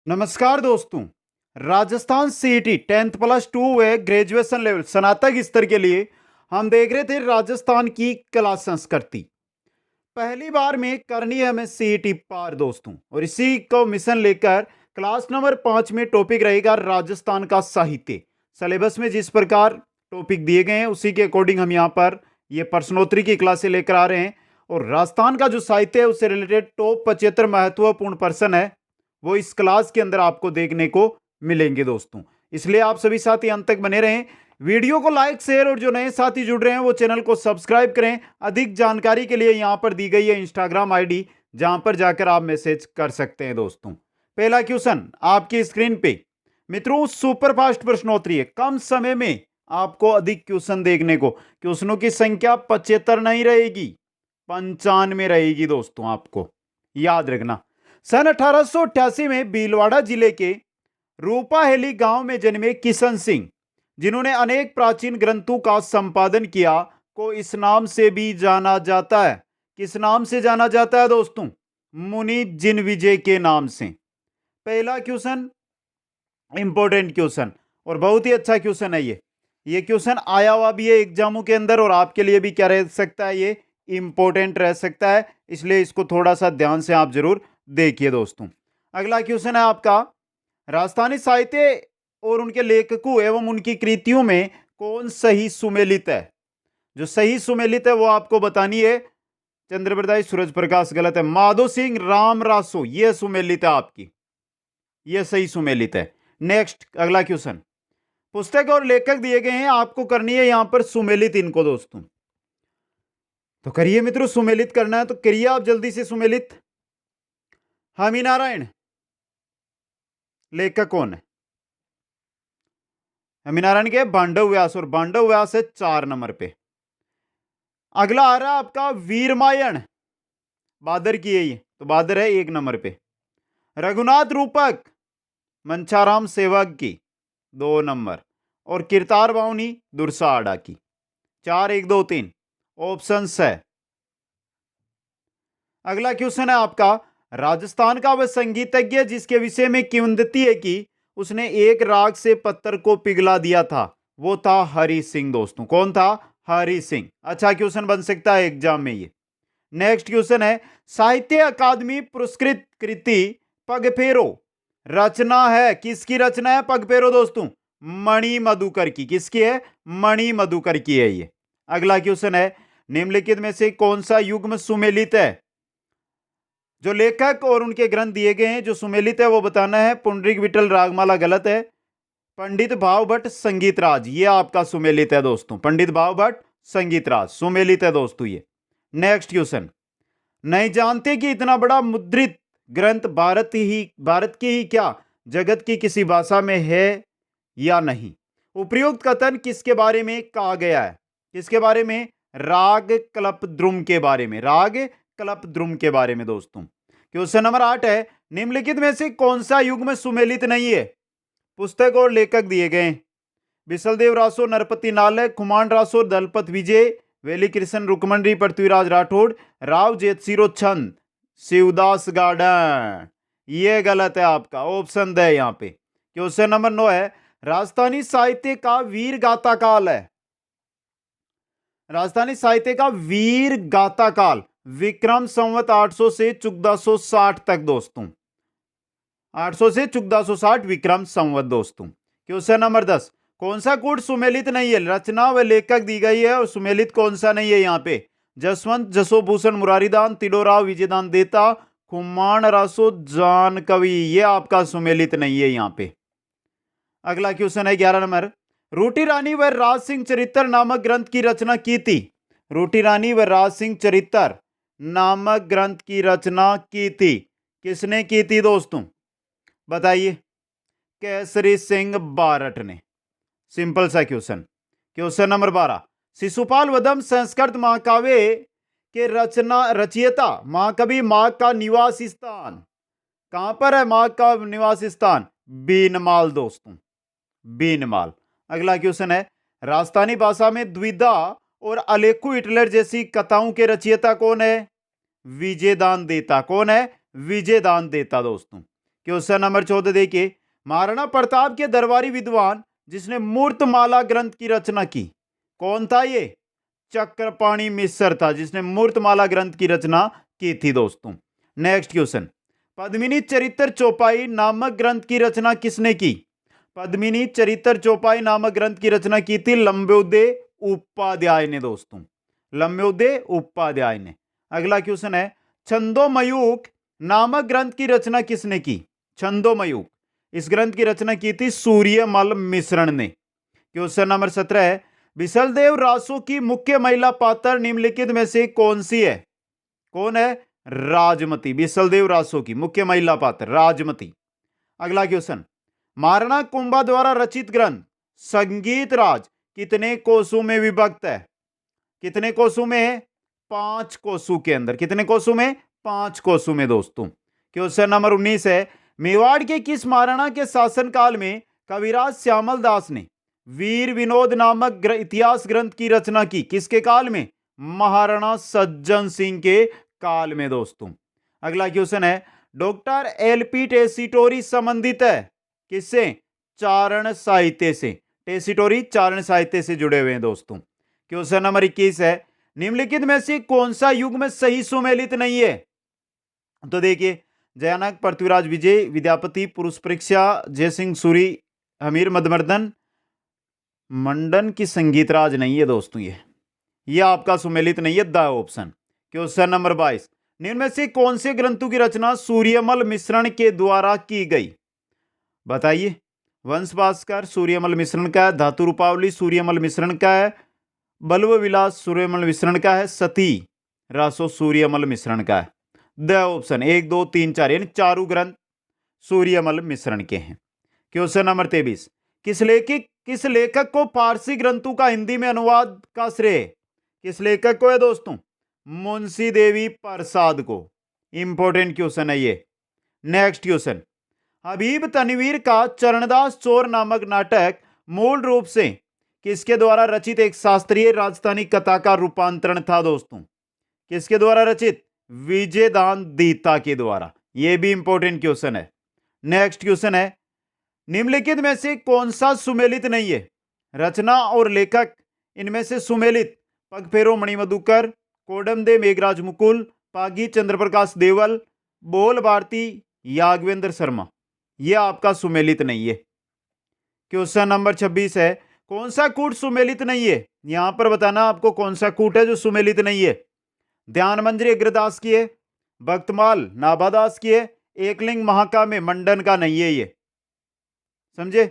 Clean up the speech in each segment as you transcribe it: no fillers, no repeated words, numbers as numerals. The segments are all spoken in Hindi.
नमस्कार दोस्तों। राजस्थान सीईटी 10th+2 व ग्रेजुएशन लेवल स्नातक स्तर के लिए हम देख रहे थे राजस्थान की कला संस्कृति। पहली बार में करनी है हमें सीईटी पार दोस्तों, और इसी को मिशन लेकर क्लास नंबर 5 में टॉपिक रहेगा राजस्थान का साहित्य। सिलेबस में जिस प्रकार टॉपिक दिए गए हैं उसी के अकॉर्डिंग हम यहाँ पर ये प्रश्नोत्तरी की क्लासें लेकर आ रहे हैं। और राजस्थान का जो साहित्य है उससे रिलेटेड टॉप 75 महत्वपूर्ण प्रश्न है वो इस क्लास के अंदर आपको देखने को मिलेंगे दोस्तों। इसलिए आप सभी साथी अंत तक बने रहें, वीडियो को लाइक शेयर और जो नए साथी जुड़ रहे हैं वो चैनल को सब्सक्राइब करें। अधिक जानकारी के लिए यहां पर दी गई है इंस्टाग्राम आईडी, जहां पर जाकर आप मैसेज कर सकते हैं दोस्तों। पहला क्वेश्चन आपकी स्क्रीन पे मित्रों, सुपरफास्ट प्रश्नोत्तरी है, कम समय में आपको अधिक क्वेश्चन देखने को। क्वेश्चनों की संख्या 75 नहीं रहेगी, 95 रहेगी दोस्तों, आपको याद रखना। सन 1888 में भीलवाड़ा जिले के रूपाहेली गांव में जन्मे किशन सिंह, जिन्होंने अनेक प्राचीन ग्रंथों का संपादन किया, को इस नाम से भी जाना जाता है। किस नाम से जाना जाता है दोस्तों? मुनि जिनविजय के नाम से। पहला क्वेश्चन इंपॉर्टेंट क्वेश्चन और बहुत ही अच्छा क्वेश्चन है ये क्वेश्चन आया हुआ भी है एग्जामों के अंदर, और आपके लिए भी क्या रह सकता है, ये इंपॉर्टेंट रह सकता है। इसलिए इसको थोड़ा सा ध्यान से आप जरूर देखिए दोस्तों। अगला क्वेश्चन है आपका, राजस्थानी साहित्य और उनके लेखकों एवं उनकी कृतियों में कौन सही सुमेलित है? जो सही सुमेलित है वो आपको बतानी है। चंद्रप्रदाय सूरज प्रकाश गलत है, माधो सिंह राम रासो ये सुमेलित है आपकी, ये सही सुमेलित है। नेक्स्ट अगला क्वेश्चन, पुस्तक और लेखक दिए गए हैं, आपको करनी है यहां पर सुमेलित इनको दोस्तों। तो करिए मित्रों, सुमेलित करना है तो करिए आप जल्दी से सुमेलित। हामी नारायण लेखक कौन है? हामी नारायण के बांडव व्यास, और बांडव व्यास है 4 नंबर पे। अगला आ रहा है आपका वीरमायण, बादर की है ये, तो बादर है 1 नंबर पे। रघुनाथ रूपक मंछाराम सेवक की 2 नंबर, और किरतार बावनी दुरसा आड़ा की। 4 1 2 3 ऑप्शन है। अगला क्वेश्चन है आपका, राजस्थान का वह संगीतज्ञ जिसके विषय में किंवदंती है कि उसने एक राग से पत्थर को पिघला दिया था, वो था हरि सिंह दोस्तों। कौन था? हरि सिंह। अच्छा क्वेश्चन बन सकता है एग्जाम में ये। नेक्स्ट क्वेश्चन है, साहित्य अकादमी पुरस्कृत कृति पगफेरो रचना है, किसकी रचना है पगफेरो दोस्तों? मणि मधुकर की। किसकी है? मणि मधुकर की है ये। अगला क्वेश्चन है, निम्नलिखित में से कौन सा युग्म सुमेलित है? जो लेखक और उनके ग्रंथ दिए गए हैं जो सुमेलित है वो बताना है। पुंडरीक विठल रागमाला गलत है, पंडित भाव भट्ट संगीत राज ये आपका सुमेलित है दोस्तों। पंडित भाव भट्ट संगीत राज सुमेलित है दोस्तों ये। नेक्स्ट क्वेश्चन, नहीं जानते कि इतना बड़ा मुद्रित ग्रंथ भारत की ही क्या जगत की किसी भाषा में है या नहीं? उपयुक्त कथन किसके बारे में कहा गया है? किसके बारे में? राग कल्पद्रुम के बारे में, राग कल्पद्रुम के बारे में दोस्तों। क्वेश्चन नंबर 8 है, निम्नलिखित में से कौन सा युग्म सुमेलित नहीं है? पुस्तक और लेखक दिए गए, बिसलदेव रासो नरपति नालय, खुमान रासो दलपत विजय, वेली कृष्ण रुकमंडी पृथ्वीराज राठौड़, राव जेतसिरो छंद शिवदास गार्डन ये गलत है आपका, ऑप्शन द यहां पे। क्वेश्चन नंबर 9 है, राजस्थानी साहित्य का वीर गाथा काल है। राजस्थानी साहित्य का वीर गाथा काल विक्रम संवत 800 से 1460 तक दोस्तों। 800 से 1460 विक्रम संवत दोस्तों। क्वेश्चन नंबर 10, कौन सा कूट सुमेलित नहीं है? रचना व लेखक दी गई है और सुमेलित कौन सा नहीं है यहाँ पे? जसवंत जसोभूषण मुरारीदान, तिलोराव विजयदान देता, खुमान रासो जान कवि ये आपका सुमेलित नहीं है यहाँ पे। अगला क्वेश्चन है 11 नंबर, रोटी रानी व राज सिंह चरित्र नामक ग्रंथ की रचना की थी। रोटी रानी व राज सिंह चरित्र नामक ग्रंथ की रचना की थी, किसने की थी दोस्तों? बताइए। केसरी सिंह बारट ने। सिंपल सा question. Question number 12, Shishupal Vadham Sanskrit महाकाव्य के रचयिता महाकवि माघ का निवास स्थान कहां पर है? माघ का निवास स्थान बीनमाल दोस्तों, बीनमाल। अगला क्वेश्चन है, राजस्थानी भाषा में द्विधा और अलेखु हिटलर जैसी कथाओं के रचयिता कौन है? विजयदान देता। कौन है? विजयदान देता दोस्तों। क्वेश्चन नंबर 14 देखिए, महाराणा प्रताप के दरबारी विद्वान जिसने मूर्तमाला ग्रंथ की रचना की, कौन था ये? चक्रपाणी मिश्र था जिसने मूर्तमाला ग्रंथ की रचना की थी दोस्तों। नेक्स्ट क्वेश्चन, पद्मिनी चरित्र चौपाई नामक ग्रंथ की रचना किसने की? पद्मिनी चरित्र चौपाई नामक ग्रंथ की रचना की थी लंबोदय उपाध्याय ने दोस्तों, लंबोदय उपाध्याय ने। अगला क्वेश्चन है, छंदोमयूख नामक ग्रंथ की रचना किसने की? छंदोमयूख, इस ग्रंथ की रचना की थी सूर्यमल मिश्रण ने। क्वेश्चन नंबर 17 है, बिसलदेव रासो की मुख्य महिला पात्र निम्नलिखित में से कौन सी है? कौन है? राजमती। बिसलदेव रासो की मुख्य महिला पात्र राजमती। अगला क्वेश्चन, महाराणा कुंभा द्वारा रचित ग्रंथ संगीत राज कितने कोसों में विभक्त है? कितने कोसों में? 5 कोसों के अंदर। कितने कोसों में? 5 कोसों में दोस्तों। क्वेश्चन नंबर 19 है, मेवाड़ के किस महाराणा के शासनकाल में कविराज श्यामल दास ने वीर विनोद नामक इतिहास ग्रंथ की रचना की? किसके काल में? महाराणा सज्जन सिंह के काल में दोस्तों। अगला क्वेश्चन है, डॉक्टर एलपी टेसीटोरी संबंधित है किससे? चारण साहित्य से। टेसीटोरी चारण साहित्य से जुड़े हुए हैं दोस्तों। क्वेश्चन नंबर 21 है, निम्नलिखित में से कौन सा युग में सही सुमेलित नहीं है? तो देखिए, जयानक, पृथ्वीराज विजय, विद्यापति, पुरुष परीक्षा, जयसिंह सूरी, हमीर मधुमर्दन, मंडन की संगीतराज नहीं है दोस्तों। ये आपका सुमेलित नहीं है, द ऑप्शन। क्वेश्चन नंबर 22, निम्न में से कौन से ग्रंथों की रचना सूर्यमल मिश्रण के द्वारा की गई? बताइए। वंश भास्कर सूर्यमल मिश्रण का है, धातु रूपावली सूर्यमल मिश्रण का है, बल्व विलास सूर्यमल मिश्रण का है, सती रासो सूर्यमल मिश्रण का है। द ऑप्शन 1 2 3 4, यानी चारों ग्रंथ सूर्यमल मिश्रण के हैं। क्वेश्चन नंबर 23, किस लेखक को फारसी ग्रंथों का हिंदी में अनुवाद का श्रेय? किस लेखक को है दोस्तों? मुंशी देवी प्रसाद को। इंपॉर्टेंट क्वेश्चन है ये। नेक्स्ट क्वेश्चन, हबीब तनवीर का चरणदास चोर नामक नाटक मूल रूप से किसके द्वारा रचित एक शास्त्रीय राजस्थानी कथा का रूपांतरण था दोस्तों? किसके द्वारा रचित? विजयदान दीता के द्वारा। यह भी इंपॉर्टेंट क्वेश्चन है। नेक्स्ट क्वेश्चन है, निम्नलिखित में से कौन सा सुमेलित नहीं है? रचना और लेखक इनमें से सुमेलित पगफेरो मणिमधुकर, कोडमदेव मेघराज मुकुल, पागी चंद्रप्रकाश देवल, बोल भारती, याग्वेंद्र शर्मा। यह आपका सुमेलित नहीं है। क्वेश्चन नंबर 26 है, कौन सा कूट सुमेलित नहीं है? यहां पर बताना आपको कौन सा कूट है जो सुमेलित नहीं है। ध्यान मंजरी अग्रदास की है, भक्तमाल नाभादास की है, एकलिंग महाकाव्य मंडन का नहीं है ये। समझे?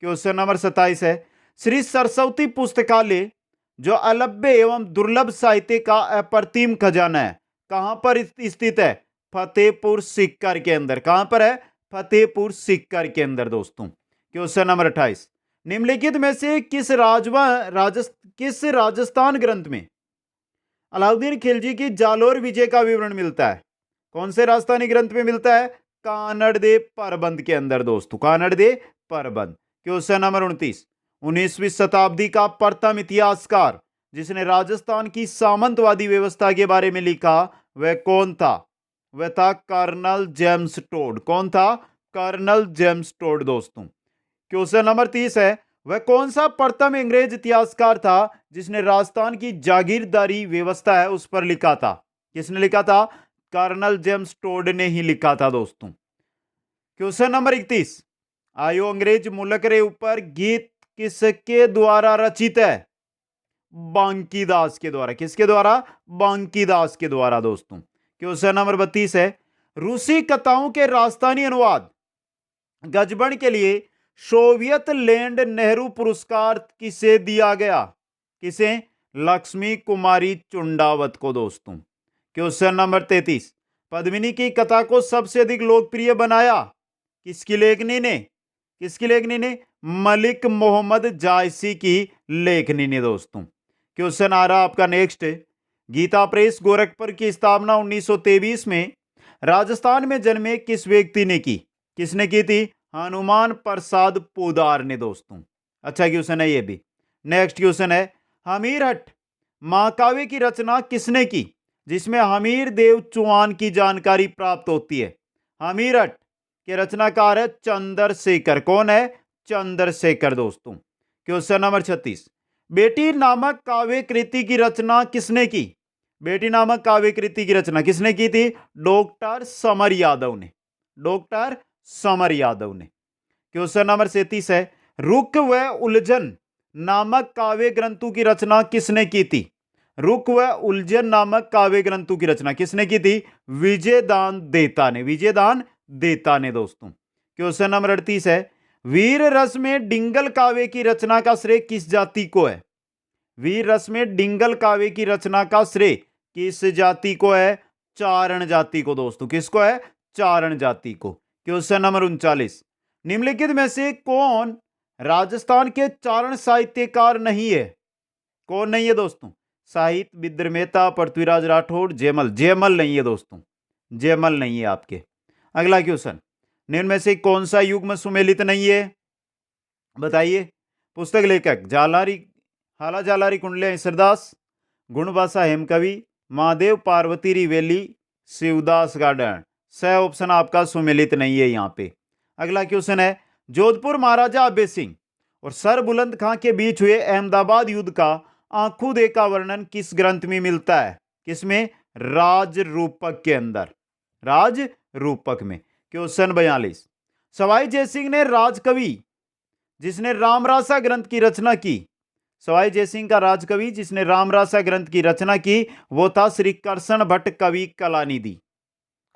क्वेश्चन नंबर 27 है, श्री सरस्वती पुस्तकालय जो अलभ्य एवं दुर्लभ साहित्य का अप्रतिम खजाना है, कहां पर स्थित है? फतेहपुर सीकर के अंदर। कहां पर है? फतेहपुर सीकर के अंदर दोस्तों। क्वेश्चन नंबर 28, निम्नलिखित में से किस राजस्थान ग्रंथ में अलाउद्दीन खिलजी की जालोर विजय का विवरण मिलता है? कौन से राजस्थानी ग्रंथ में मिलता है? कानड़ दे परबंध के अंदर दोस्तों, कानड़ दे परबंध। क्वेश्चन नंबर 29, 19वीं शताब्दी का प्रथम इतिहासकार जिसने राजस्थान की सामंतवादी व्यवस्था के बारे में लिखा वह कौन था? वह था कर्नल जेम्स टोड। कौन था? कर्नल जेम्स टोड दोस्तों। क्वेश्चन नंबर 30 है, वह कौन सा प्रथम अंग्रेज इतिहासकार था जिसने राजस्थान की जागीरदारी व्यवस्था है उस पर लिखा था? किसने लिखा था? कर्नल जेम्स टोड ने ही लिखा था दोस्तों। क्वेश्चन नंबर 31, आयो अंग्रेज मुल्क रे ऊपर गीत किसके द्वारा रचित है? बांकीदास के द्वारा। किसके द्वारा? बांकीदास के द्वारा दोस्तों। क्वेश्चन नंबर 32 है, रूसी कथाओं के राजस्थानी अनुवाद गजबन के लिए सोवियत लैंड नेहरू पुरस्कार किसे दिया गया? किसे? लक्ष्मी कुमारी चुंडावत को दोस्तों। क्वेश्चन नंबर 33, पद्मिनी की कथा को सबसे अधिक लोकप्रिय बनाया किसकी लेखनी ने? किसकी लेखनी ने? मलिक मोहम्मद जायसी की लेखनी ने दोस्तों। क्वेश्चन आ रहा आपका नेक्स्ट, गीता प्रेस गोरखपुर की स्थापना 1923 में राजस्थान में जन्मे किस व्यक्ति ने की? किसने की थी? हनुमान प्रसाद पोदार ने दोस्तों। अच्छा क्वेश्चन है ये भी। नेक्स्ट क्वेश्चन है, हमीरहट महाकाव्य की रचना किसने की जिसमें हमीर देव चौहान की जानकारी प्राप्त होती है? हमीरहट के रचनाकार है चंद्रशेखर। कौन है? चंद्रशेखर दोस्तों। क्वेश्चन नंबर 36, बेटी नामक काव्य कृति की रचना किसने की? बेटी नामक काव्य कृति की रचना किसने की थी? डॉक्टर समर यादव ने। डॉक्टर समर यादव ने। क्वेश्चन नंबर 37 है, रुक व उलझन नामक काव्य ग्रंथों की रचना किसने की थी? रुक व उलझन नामक काव्य ग्रंथों की रचना किसने की थी? विजयदान देता ने। विजयदान देता ने दोस्तों। क्वेश्चन नंबर 38 है, वीर रस में डिंगल काव्य की रचना का श्रेय किस जाति को है? वीर रस में डिंगल काव्य की रचना का श्रेय किस जाति को है? चारण जाति को दोस्तों। किसको है? चारण जाति को। क्वेश्चन नंबर 39, निम्नलिखित में से कौन राजस्थान के चारण साहित्यकार नहीं है? कौन नहीं है दोस्तों? साहित्य विद्र मेहता, पृथ्वीराज राठौड़, जयमल। जयमल नहीं है दोस्तों, जयमल नहीं है आपके। अगला क्वेश्चन, निम्न में से कौन सा युग्म सुमेलित नहीं है? बताइए। पुस्तक लेखक जालारी, हाला जालारी कुंडले ईश्वरदास, गुणभाषा हेमकवि, महादेव पार्वती रिवेली, शिवदास गार्डन। सह ऑप्शन आपका सुमेलित नहीं है यहां पे। अगला क्वेश्चन है, जोधपुर महाराजा अभय सिंह और सर बुलंद खां के बीच हुए अहमदाबाद युद्ध का आंखों देखा वर्णन किस ग्रंथ में मिलता है? किसमें? राज रूपक के अंदर। राज रूपक में। क्वेश्चन 42, सवाई जयसिंह ने राजकवि जिसने रामरासा ग्रंथ की रचना की, सवाई जयसिंह का राजकवि जिसने रामरासा ग्रंथ की रचना की, वो था श्री कृष्ण भट्ट कवि कलानिधि।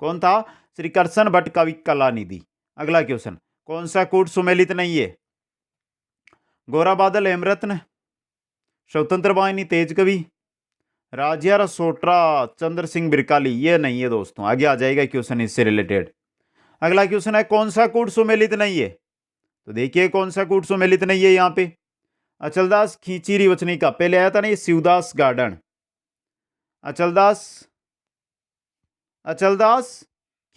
कौन था? श्री कृष्ण भट्ट कवि कलानिधि। अगला क्वेश्चन, कौन सा कूट सुमेलित नहीं है? गोरा बादल हेमरत्न, स्वतंत्र वाहिनी तेज कवि, राजिया रसोट्रा चंद्र सिंह बिरकाली। ये नहीं है दोस्तों। आगे आ जाएगा क्वेश्चन इससे रिलेटेड। अगला क्वेश्चन है, कौन सा कूट सुमेलित नहीं है? तो देखिए कौन सा कूट सुमेलित नहीं है यहां पे। अचलदास खींचीरी वचनी का, पहले आया था ना ये शिवदास गार्डन। अचलदास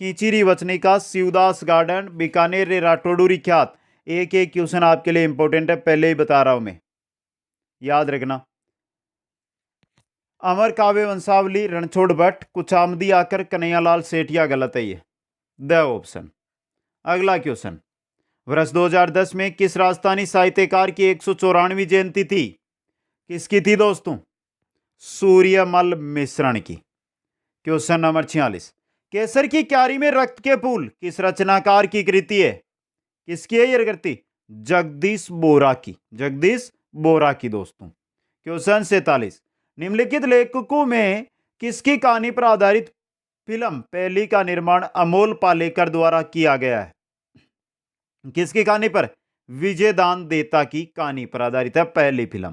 खींचीरी वचनी का, शिवदास गार्डन, बीकानेर रे राठौड़ूरी ख्यात। एक एक क्वेश्चन आपके लिए इंपॉर्टेंट है, पहले ही बता रहा हूं मैं, याद रखना। अमर काव्य वंशावली रणछोड़ भट्ट, कुचामदी आकर कन्हैयालाल सेठिया। गलत है ये, द ऑप्शन। अगला क्वेश्चन, वर्ष 2010 में किस राजस्थानी साहित्यकार की 194वीं जयंती थी? किसकी थी दोस्तों? सूर्यमल मिश्रण की। क्वेश्चन नंबर 46, केसर की क्यारी में रक्त के फूल किस रचनाकार की कृति है? किसकी है यह कृति? जगदीश बोरा की। जगदीश बोरा की दोस्तों। क्वेश्चन 47, निम्नलिखित लेखकों में किसकी कहानी पर आधारित फिल्म पहली का निर्माण अमोल पालेकर द्वारा किया गया है? किसकी कहानी पर? विजयदान देता की कहानी पर आधारित है पहली फिल्म।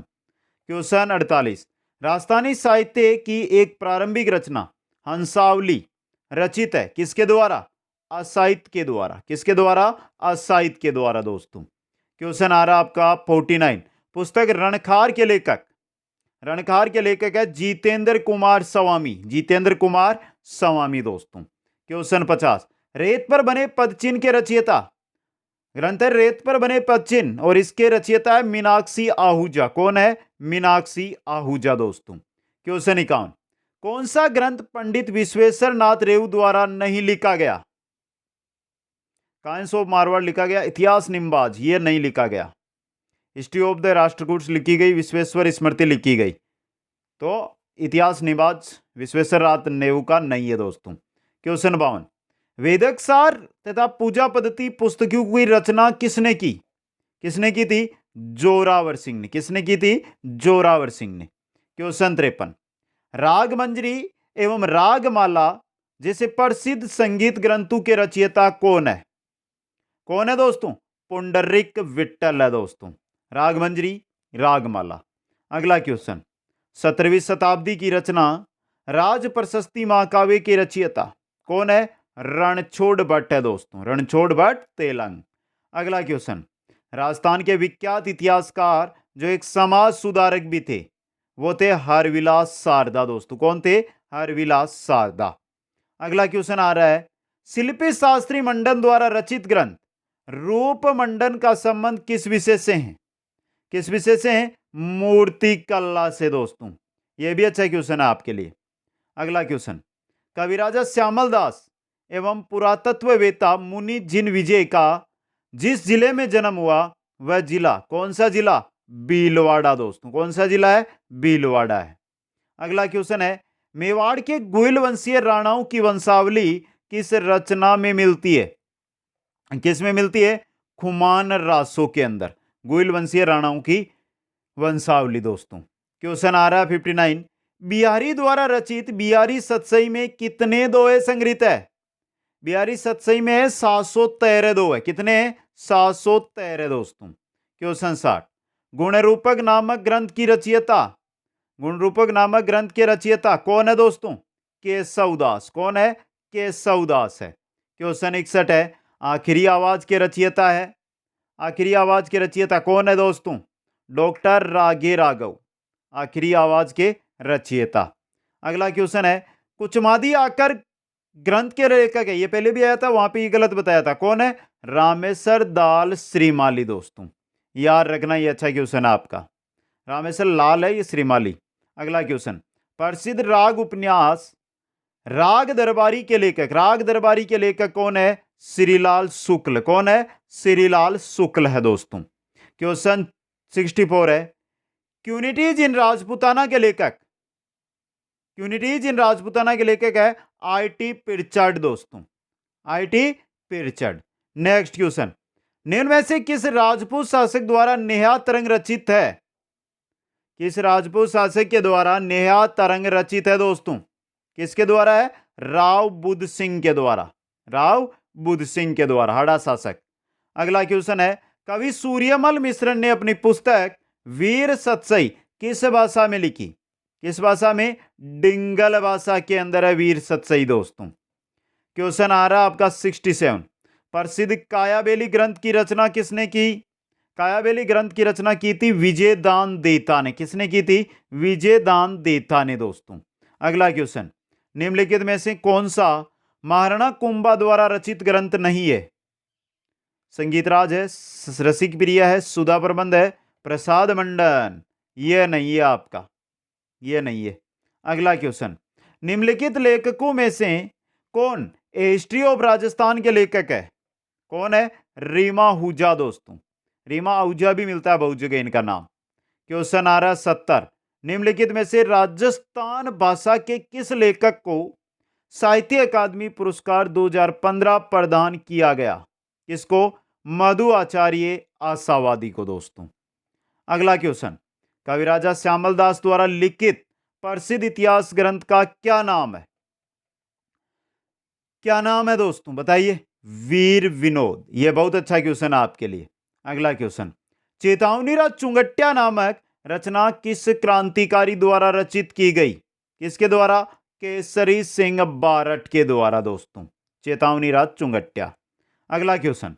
क्वेश्चन 48, राजस्थानी साहित्य की एक प्रारंभिक रचना हंसावली रचित है किसके द्वारा? असाहित्य के द्वारा। किसके द्वारा? असाहित्य के द्वारा दोस्तों। क्वेश्चन आ रहा आपका 49, पुस्तक रणखार के लेखक, रणखार के लेखक है जितेंद्र कुमार स्वामी। जितेंद्र कुमार स्वामी दोस्तों। क्वेश्चन 50, रेत पर बने पदचिन्ह के रचयिता, ग्रंथ है रेत पर बने पदचिन्ह, और इसके रचयिता है मीनाक्षी आहूजा। कौन है? मीनाक्षी आहूजा दोस्तों। क्वेश्चन 51, कौन सा ग्रंथ पंडित विश्वेश्वर नाथ रेऊ द्वारा नहीं लिखा गया? काइंस ऑफ मारवाड़ लिखा गया, इतिहास निम्बाज ये नहीं लिखा गया, हिस्ट्री ऑफ द राष्ट्रकूट लिखी गई, विश्वेश्वर स्मृति लिखी गई, तो इतिहास निम्बाज विश्वेश्वर नाथ रेऊ का नहीं है दोस्तों। क्वेश्चन 52, वेदक सार तथा पूजा पद्धति पुस्तकों की रचना किसने की? किसने की थी? जोरावर सिंह ने। किसने की थी? जोरावर सिंह ने। क्वेश्चन 53, राग मंजरी एवं रागमाला जैसे प्रसिद्ध संगीत ग्रंथों के रचयिता कौन है? कौन है दोस्तों? पुंडरीक विट्ठल है दोस्तों। रागमंजरी, रागमाला। अगला क्वेश्चन, 17वीं शताब्दी की रचना राज प्रशस्ति महाकाव्य के रचयिता कौन है? रणछोड़ भट्ट है दोस्तों। रणछोड़ भट्ट तेलंग। अगला क्वेश्चन, राजस्थान के विख्यात इतिहासकार जो एक समाज सुधारक भी थे वो थे हरविलास सारदा दोस्तों। कौन थे? हरविलास सारदा। अगला क्वेश्चन आ रहा है, शिल्पी शास्त्री मंडन द्वारा रचित ग्रंथ रूप मंडन का संबंध किस विषय से है? किस विषय से है? मूर्ति कला से दोस्तों। यह भी अच्छा क्वेश्चन है आपके लिए। अगला क्वेश्चन, कविराजा श्यामल दास एवं पुरातत्ववेत्ता मुनि जिन विजय का जिस जिले में जन्म हुआ वह जिला कौन सा जिला? भीलवाड़ा दोस्तों। कौन सा जिला है? भीलवाड़ा है। अगला क्वेश्चन है, मेवाड़ के गुइल वंशीय राणाओं की वंशावली किस रचना में मिलती है? किस में मिलती है? खुमान रासो के अंदर गुइल वंशीय राणाओं की वंशावली दोस्तों। क्वेश्चन आ रहा है 59, बिहारी द्वारा रचित बिहारी सतसई में कितने दोहे संग्रहित है? बिहारी सतसई में 713 दोहे। कितने? 713 दोस्तों। क्वेश्चन 60, गुणरूपक नामक ग्रंथ की रचयिता, गुणरूपक नामक ग्रंथ के रचयिता कौन है दोस्तों? केशवदास। कौन है? केशवदास है। क्वेश्चन 61 है, आखिरी आवाज के रचयिता है, आखिरी आवाज के रचयिता कौन है दोस्तों? डॉक्टर रागे राघव, आखिरी आवाज के रचयिता। अगला क्वेश्चन है, कुचमादी आकर ग्रंथ के लेखक है, ये पहले भी आया था, वहां पे ये गलत बताया था। कौन है? रामेश्वर दाल श्रीमाली दोस्तों। याद रखना, ये अच्छा क्वेश्चन है आपका। रामेश्वर लाल है, ये श्रीमाली। अगला क्वेश्चन, प्रसिद्ध राग उपन्यास राग दरबारी के लेखक, राग दरबारी के लेखक कौन है? श्रीलाल शुक्ल। कौन है? श्रीलाल शुक्ल है दोस्तों। क्वेश्चन 64 है, क्यूनिटीज इन राजपूताना के लेखक, क्यूनिटीज इन राजपूताना के लेखक है आई.टी. पिरचर्ड दोस्तों, आई.टी. पिरचर्ड। नेक्स्ट क्वेश्चन, निम्न में से किस राजपूत शासक द्वारा नेहा तरंग रचित है? किस राजपूत शासक के द्वारा नेहा तरंग रचित है दोस्तों? किसके द्वारा है? राव बुद्ध सिंह के द्वारा, राव बुद्ध सिंह के द्वारा, हाड़ा शासक। अगला क्वेश्चन है, कवि सूर्यमल मिश्र ने अपनी पुस्तक वीर सतसई किस भाषा में लिखी? किस भाषा में? डिंगल भाषा के अंदर है वीर सतसई दोस्तों। क्वेश्चन आ रहा आपका 67, प्रसिद्ध कायाबेली ग्रंथ की रचना किसने की? कायाबेली ग्रंथ की रचना की थी विजयदान देता ने। किसने की थी? विजयदान देता ने दोस्तों। अगला क्वेश्चन, निम्नलिखित में से कौन सा महाराणा कुंभा द्वारा रचित ग्रंथ नहीं है? संगीत राज है, रसिक प्रिया है, सुधा प्रबंध है, प्रसाद मंडन। यह नहीं है आपका, यह नहीं है। अगला क्वेश्चन, निम्नलिखित लेखकों में से कौन हिस्ट्री ऑफ राजस्थान के लेखक है? कौन है? रीमा आहूजा दोस्तों, रीमा आहूजा भी मिलता है बहुत जगह इनका नाम। क्वेश्चन आ रहा है 70, निम्नलिखित में से राजस्थान भाषा के किस लेखक को साहित्य अकादमी पुरस्कार 2015 प्रदान किया गया? किसको? मधु आचार्य आशावादी को दोस्तों। अगला क्वेश्चन, कविराजा श्यामल दास द्वारा लिखित प्रसिद्ध इतिहास ग्रंथ का क्या नाम है? क्या नाम है दोस्तों? बताइए। वीर विनोद। यह बहुत अच्छा क्वेश्चन है आपके लिए। अगला क्वेश्चन, चेतावनीराज चुंगट्या नामक रचना किस क्रांतिकारी द्वारा रचित की गई? किसके द्वारा? केसरी सिंह बारट के द्वारा दोस्तों, चेतावनीराज चुंगट्या। अगला क्वेश्चन,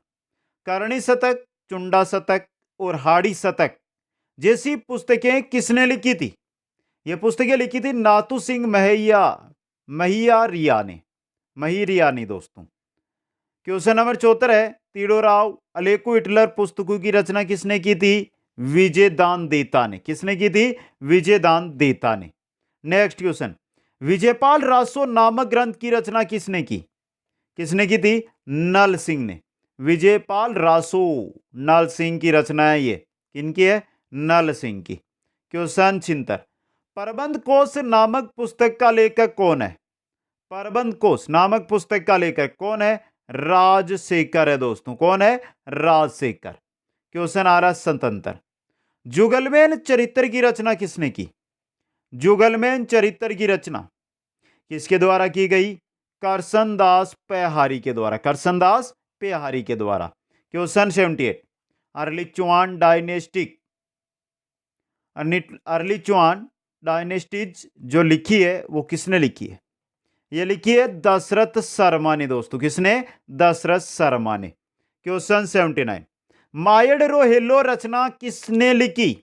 करणी शतक, चुंडा शतक और हाड़ी शतक जैसी पुस्तकें किसने लिखी थी? ये पुस्तकें लिखी थी नाथू सिंह महियारिया ने, महिरिया ने दोस्तों। क्वेश्चन नंबर 74 है, तीडोराव अलेकू हिटलर पुस्तकों की रचना किसने की थी? विजयदान देता ने। किसने की थी? विजयदान देता ने। नेक्स्ट क्वेश्चन, विजयपाल रासो नामक ग्रंथ की रचना किसने की? किसने की थी? नल सिंह ने। विजयपाल रासो, नल सिंह की रचना है ये। किनकी है? नल सिंह की। क्वेश्चन 76, प्रबंध कोश नामक पुस्तक का लेखक कौन है? प्रबंध कोश नामक पुस्तक का लेखक कौन है? राजशेखर है दोस्तों। कौन है? राजशेखर। क्वेश्चन आ रहा 77, जुगलमेन चरित्र की रचना किसने की? जुगलमेन चरित्र की रचना किसके द्वारा की गई? करसनदास पेहारी के द्वारा, करसनदास पेहारी के द्वारा। क्वेश्चन 78, अर्ली चौहान डायनेस्टीज जो लिखी है वो किसने लिखी है? ये लिखी है दशरथ शर्मा ने दोस्तों। किसने? दशरथ शर्मा ने। क्वेश्चन 79, मायड रोहेलो रचना किसने लिखी?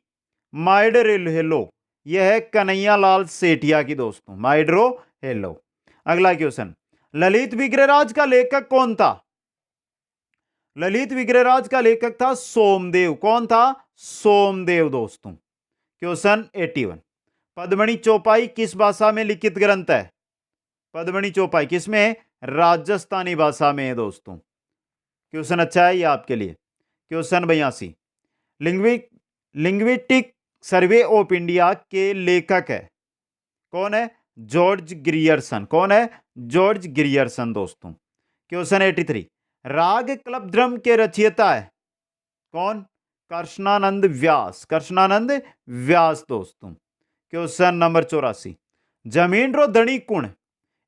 मायड रोहेलो, यह है कन्हैयालाल सेठिया की दोस्तों, मायड रोहेलो। अगला क्वेश्चन, ललित विग्रहराज का लेखक कौन था? ललित विग्रहराज का लेखक था सोमदेव। कौन था? सोमदेव दोस्तों। क्वेश्चन 81, पद्मणि चौपाई किस भाषा में लिखित ग्रंथ है? पद्मणि चौपाई किसमें? राजस्थानी भाषा में है दोस्तों। क्वेश्चन अच्छा है ये आपके लिए। Question 82, linguistic survey of India के लेखक है कौन है? George Grierson. कौन है? जॉर्ज ग्रियर्सन दोस्तों। क्वेश्चन 83, राग कल्पद्रुम के रचयिता है कौन? कृष्णानंद व्यास। कृष्णानंद व्यास दोस्तों। क्वेश्चन नंबर 84, जमीन रो धनी कुण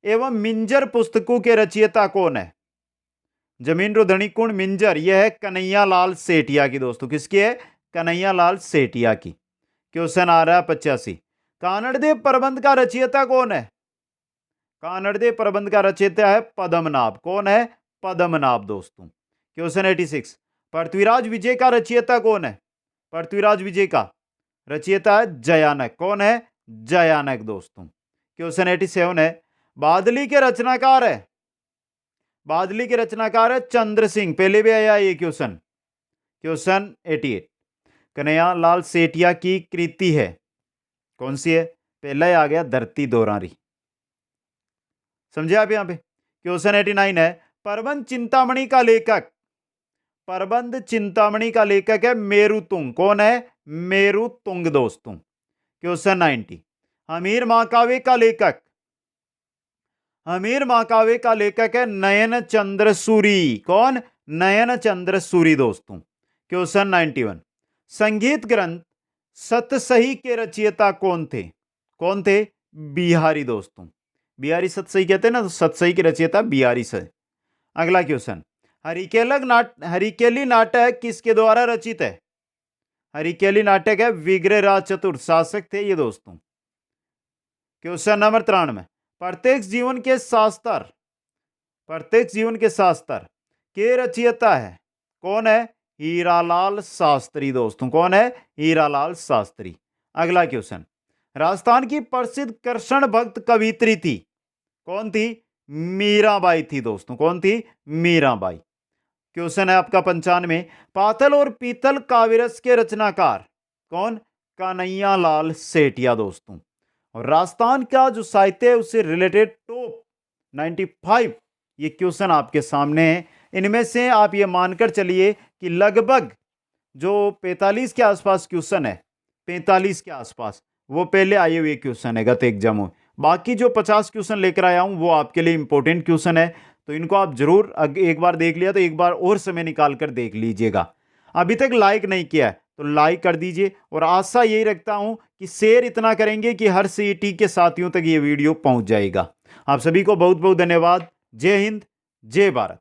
एवं मिंजर पुस्तकों के रचयिता कौन है? जमीन रो धनी कुण मिंजर, यह है कन्हैयालाल सेठिया की दोस्तों। किसकी है? कन्हैयालाल सेठिया की। क्वेश्चन आ रहा है 85, कानड़देव प्रबंध का रचयिता कौन है? कानड़देव प्रबंध का रचयिता है पद्मनाभ। कौन है? पद्मनाभ दोस्तों। क्वेश्चन 86, पृथ्वीराज विजय का रचयिता कौन है? पृथ्वीराज विजय का रचयिता है जयानक। कौन है? जयानक दोस्तों। क्वेश्चन 87 है, बादली के रचनाकार है? बादली के रचनाकार है चंद्र सिंह। पहले भी आया ये क्वेश्चन। क्वेश्चन 88, कन्हैयालाल सेठिया की कृति है कौन सी है? पहला ही आ गया धरती दोरारी। समझे आप यहां पे? क्वेश्चन 89 है, प्रबंध चिंतामणि का लेखक? प्रबंध चिंतामणि का लेखक है मेरुतुंग। कौन है? मेरुतुंग दोस्तों। क्वेश्चन 90, हमीर महाकाव्य का लेखक? हमीर महाकाव्य का लेखक है नयन चंद्र सूरी। कौन? नयन चंद्र सूरी दोस्तों। क्वेश्चन 91, संगीत ग्रंथ सतसही के रचयिता कौन थे? कौन थे? बिहारी दोस्तों। बिहारी सतसही कहते हैं ना, तो सतसही के रचयिता बिहारी से। अगला क्वेश्चन, हरिकेली नाटक किसके द्वारा रचित है? हरिकेली नाटक है विग्रहराज चतुर्थ शासक थे ये दोस्तों। क्वेश्चन नंबर 93, प्रत्येक जीवन के शास्त्र के रचयिता है कौन है? हीरालाल शास्त्री दोस्तों। कौन है? हीरालाल शास्त्री। अगला क्वेश्चन, राजस्थान की प्रसिद्ध कृष्ण भक्त कवित्री थी कौन थी? मीराबाई थी दोस्तों। कौन थी? मीराबाई। क्वेश्चन है आपका 95, पातल और पीतल काव्यरस के रचनाकार कौन? कन्हैयालाल सेठिया दोस्तों। और राजस्थान का जो साहित्य है उससे रिलेटेड टॉप 95 ये क्वेश्चन आपके सामने है। इनमें से आप ये मानकर चलिए कि लगभग जो 45 के आसपास क्वेश्चन है, 45 के आसपास, वो पहले आए हुए क्वेश्चन है गत एग्जामों। बाकी जो 50 क्वेश्चन लेकर आया हूं वो आपके लिए इंपॉर्टेंट क्वेश्चन है, तो इनको आप जरूर एक बार देख लिया तो एक बार और समय निकाल कर देख लीजिएगा। अभी तक लाइक नहीं किया है तो लाइक कर दीजिए, और आशा यही रखता हूं कि शेयर इतना करेंगे कि हर सीईटी के साथियों तक ये वीडियो पहुंच जाएगा। आप सभी को बहुत बहुत धन्यवाद। जय हिंद, जय भारत।